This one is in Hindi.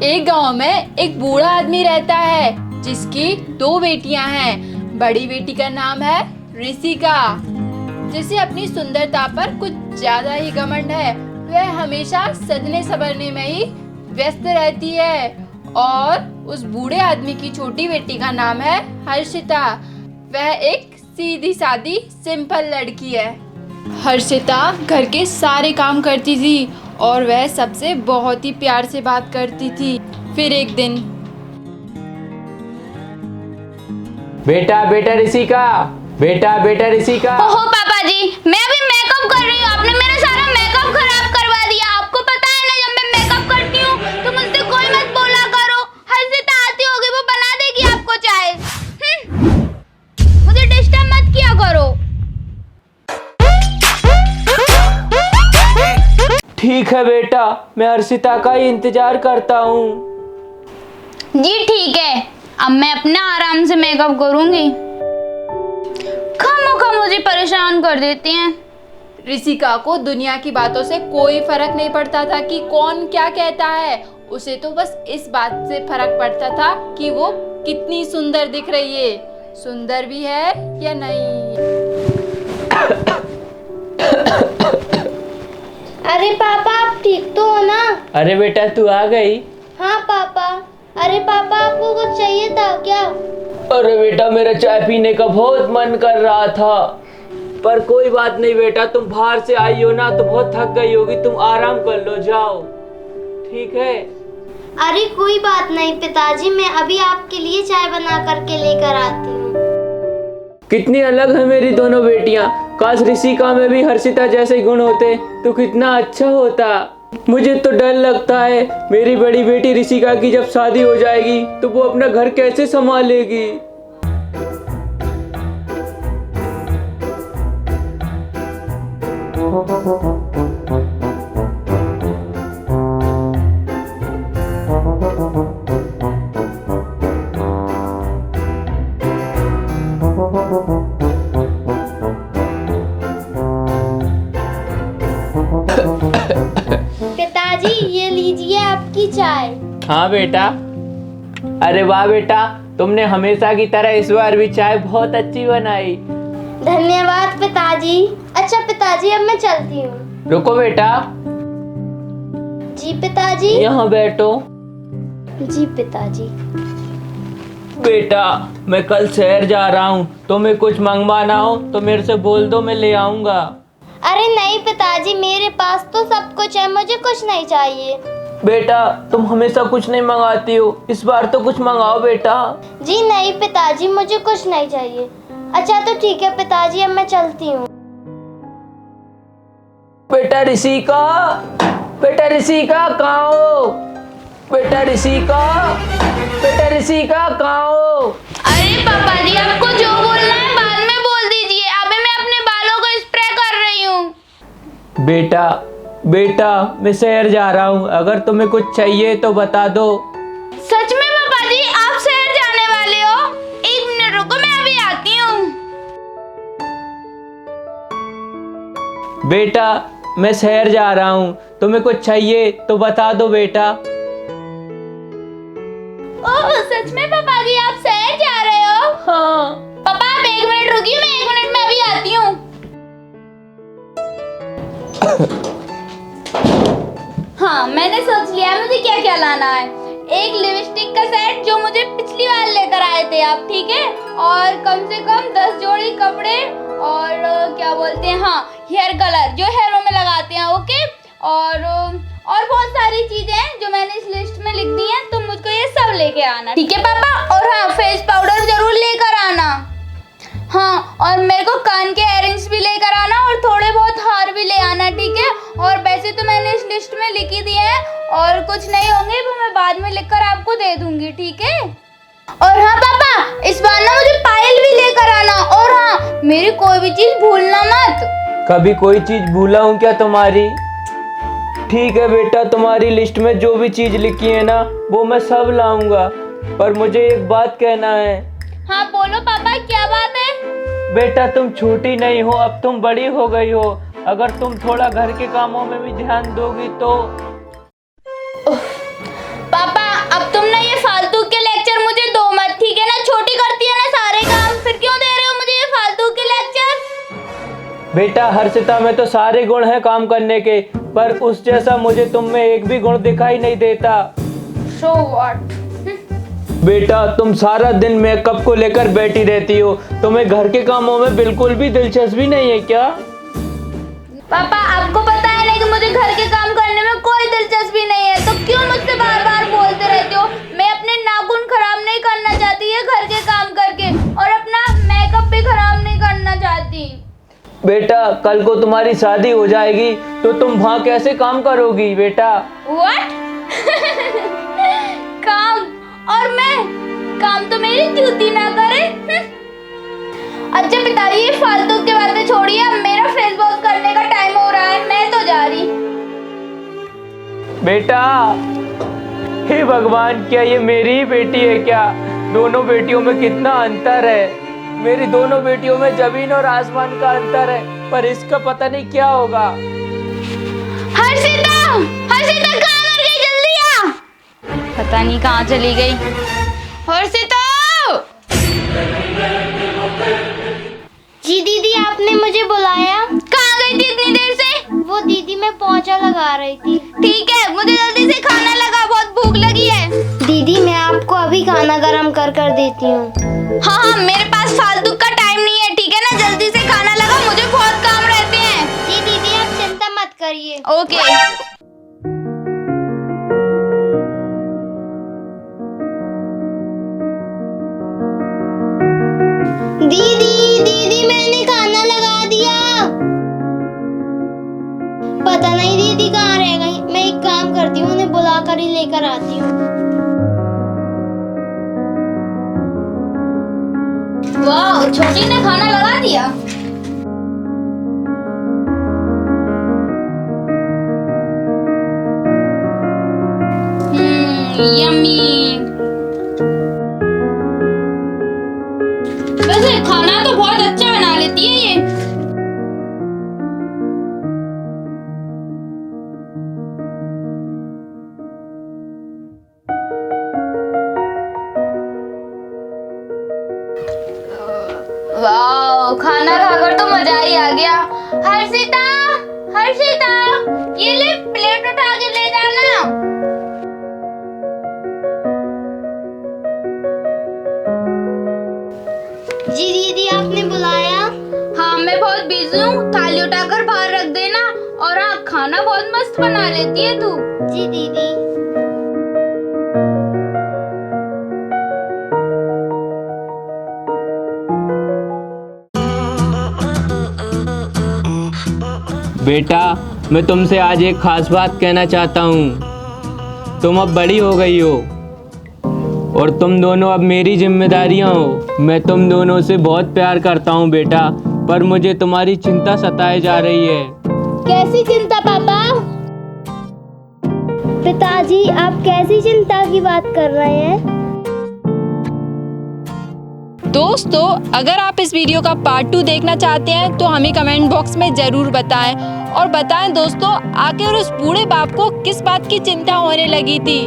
एक गांव में एक बूढ़ा आदमी रहता है जिसकी दो बेटियां हैं। बड़ी बेटी का नाम है ऋषिका, जिसे अपनी सुंदरता पर कुछ ज्यादा ही घमंड है। वह हमेशा सजने संवरने में ही व्यस्त रहती है। और उस बूढ़े आदमी की छोटी बेटी का नाम है हर्षिता। वह एक सीधी सादी सिंपल लड़की है। हर्षिता घर के सारे काम करती थी और वह सबसे बहुत ही प्यार से बात करती थी। फिर एक दिन, बेटा बेटा ऋषिका, बेटा बेटा ऋषिका। ओहो पापा जी, मैं अभी मेकअप कर रही हूँ। आपने मेरा सारा मेकअप खराब करवा दिया। आपको पता है ना, जब मैं मेकअप करती हूँ तो मुझसे कोई मत बोला करो। हर्षिता आती होगी, वो बना देगी आपको चाय। मुझे डिस्टर्ब मत किया करो। ठीक है बेटा, मैं हर्षिता का ही इंतजार करता हूँ। जी ठीक है, अब मैं अपना आराम से मेकअप करूंगी। खामोखा मुझे परेशान कर देती हैं। ऋषिका को दुनिया की बातों से कोई फर्क नहीं पड़ता था कि कौन क्या कहता है। उसे तो बस इस बात से फर्क पड़ता था कि वो कितनी सुंदर दिख रही है, सुंदर भी है या नहीं। अरे पापा, आप ठीक तो हो ना? अरे बेटा, तू आ गई? हाँ पापा। अरे पापा, आपको कुछ चाहिए था क्या? अरे बेटा, मेरा चाय पीने का बहुत मन कर रहा था, पर कोई बात नहीं बेटा, तुम बाहर से आई हो ना तो बहुत थक गई होगी, तुम आराम कर लो, जाओ। ठीक है? अरे कोई बात नहीं पिताजी, मैं अभी आपके लिए चाय बना करके लेकर आती हूँ। कितनी अलग है मेरी दोनों बेटियां। काश ऋषिका में भी हर्षिता जैसे गुण होते तो कितना अच्छा होता। मुझे तो डर लगता है मेरी बड़ी बेटी ऋषिका की जब शादी हो जाएगी तो वो अपना घर कैसे संभालेगी। पिताजी, ये लीजिए आपकी चाय। हाँ बेटा। अरे वाह बेटा, तुमने हमेशा की तरह इस बार भी चाय बहुत अच्छी बनाई। धन्यवाद पिताजी। अच्छा पिताजी, अब मैं चलती हूँ। रुको बेटा। जी पिताजी। यहाँ बैठो। जी पिताजी। बेटा, मैं कल शहर जा रहा हूँ, तुम्हें कुछ मंगवाना हो तो मेरे से बोल दो, मैं ले आऊंगा। अरे नहीं पिताजी, मेरे पास तो सब कुछ है, मुझे कुछ नहीं चाहिए। बेटा, तुम हमेशा कुछ नहीं मंगाती हो, इस बार तो कुछ मंगाओ बेटा। जी नहीं पिताजी, मुझे कुछ नहीं चाहिए। अच्छा तो ठीक है पिताजी, अब मैं चलती हूँ। बेटा ऋषिका, बेटा ऋषिका कहाँ हो? बेटा ऋषिका, बेटा ऋषिका कहाँ हो? अरे पापा जी, आपको जो बोलना है बाद में बोल दीजिए। अभी मैं अपने बालों को स्प्रे कर रही हूँ। बेटा बेटा, मैं शहर जा रहा हूँ, अगर तुम्हें कुछ चाहिए तो बता दो। सच में पापा जी, आप शहर जाने वाले हो? एक मिनट रुको, मैं अभी आती हूँ। बेटा, मैं शहर जा रहा हूँ, तुम्हें कुछ चाहिए तो बता दो बेटा। ओह सच में पापा जी, आप शहर जा रहे हो? हाँ। पापा आप एक मिनट रुकिए, मैं 1 मिनट में अभी आती हूँ। हाँ, मैंने सोच लिया मुझे क्या क्या लाना है। एक लिपस्टिक का सेट जो मुझे पिछली बार लेकर आए थे आप, ठीक है? और कम से कम 10 जोड़ी कपड़े और क्या बोलते हैं, हाँ, हेयर कलर जो हेयरों में लगाते हैं, ओके? और बहुत सारी चीजें हैं जो मैंने इस लिस्ट में लिख दी हैं, तुम मुझको ये सब लेके आना, ठीक है पापा? और हाँ, फेस पाउडर जरूर लेकर आना। हाँ, और मेरे को कान के इयररिंग्स भी लेकर आना और थोड़े बहुत हार भी ले आना, ठीक है? और वैसे तो मैंने इस लिस्ट में लिख ही दिए हैं, और कुछ नहीं होंगे वो मैं बाद में लिखकर आपको दे दूंगी, ठीक है? और हाँ पापा, इस बार ना मुझे पायल भी लेकर आना। और हाँ, मेरी कोई भी चीज भूलना मत। कभी कोई चीज भूला हूँ क्या तुम्हारी? ठीक है बेटा, तुम्हारी लिस्ट में जो भी चीज लिखी है ना वो मैं सब लाऊंगा, पर मुझे एक बात कहना है। हाँ बोलो पापा, क्या बात है? बेटा, तुम छोटी नहीं हो, अब तुम बड़ी हो गई हो। अगर तुम थोड़ा घर के कामों में भी ध्यान दोगी तो। पापा बेटा हर्षिता में तो सारे गुण हैं काम करने के, पर उस जैसा मुझे तुम में एक भी गुण दिखाई नहीं देता। So what? बेटा तुम सारा दिन मेकअप को लेकर बैठी रहती हो, तुम्हें घर के कामों में बिल्कुल भी दिलचस्पी नहीं है क्या? पापा आपको पता है ना कि मुझे घर के काम करने में कोई दिलचस्पी नहीं है, तो क्यों मुझसे बार बार बोलते रहते हो? मैं अपने नाखून खराब नहीं करना चाहती है घर के काम करके, और अपना मेकअप भी खराब नहीं करना चाहती। बेटा कल को तुम्हारी शादी हो जाएगी तो तुम वहाँ कैसे काम करोगी बेटा? What? काम? और मैं? काम तो मेरी जूती ना करे। अच्छा पिताजी ये फालतू की बातें छोड़िए, अब मेरा फेस वॉश करने का टाइम हो रहा है, मैं तो जा रही। बेटा हे भगवान, क्या ये मेरी ही बेटी है क्या? दोनों बेटियों में कितना अंतर है। मेरी दोनों बेटियों में जमीन और आसमान का अंतर है, पर इसका पता नहीं क्या होगा। हर्षिता! हर्षिता कहाँ मर गई? जल्दी आ! पता नहीं कहाँ चली गई। हर्षिता! जी दीदी आपने मुझे बुलाया? कहाँ गई थी इतनी देर से? वो दीदी मैं पोंछा लगा रही थी। ठीक है, मुझे जल्दी से खाना लगा, बहुत भूख लगी है। दीदी मैं आपको अभी खाना गरम कर देती हूँ। हाँ, मेरे पास फालतू का टाइम नहीं है, ठीक है ना? जल्दी से खाना लगा, मुझे बहुत काम रहते हैं। जी दीदी आप चिंता मत करिए। ओके। दीदी दीदी मैंने खाना लगा दिया। पता नहीं दीदी कहाँ रह गई। मैं एक काम करती हूँ, उन्हें बुला कर ही लेकर आती हूँ। वाह, छोटी ने खाना लगा दिया। यम्मी। वैसे खाना तो बहुत अच्छा बना लेती है ये। वाह, खाना खाकर तो मजा ही आ गया। हर्षिता, हर्षिता, ये ले प्लेट उठा के ले जाना। जी दीदी आपने बुलाया? हाँ मैं बहुत बिजी हूँ, थाली उठाकर बाहर रख देना। और हाँ, खाना बहुत मस्त बना लेती है तू। जी दीदी। बेटा मैं तुमसे आज एक खास बात कहना चाहता हूँ। तुम अब बड़ी हो गई हो और तुम दोनों अब मेरी जिम्मेदारियाँ हो। मैं तुम दोनों से बहुत प्यार करता हूँ बेटा, पर मुझे तुम्हारी चिंता सताए जा रही है। कैसी चिंता पापा? पिताजी आप कैसी चिंता की बात कर रहे हैं? दोस्तों अगर आप इस वीडियो का पार्ट 2 देखना चाहते हैं तो हमें कमेंट बॉक्स में ज़रूर बताएं, और बताएं दोस्तों आखिर उस बूढ़े बाप को किस बात की चिंता होने लगी थी।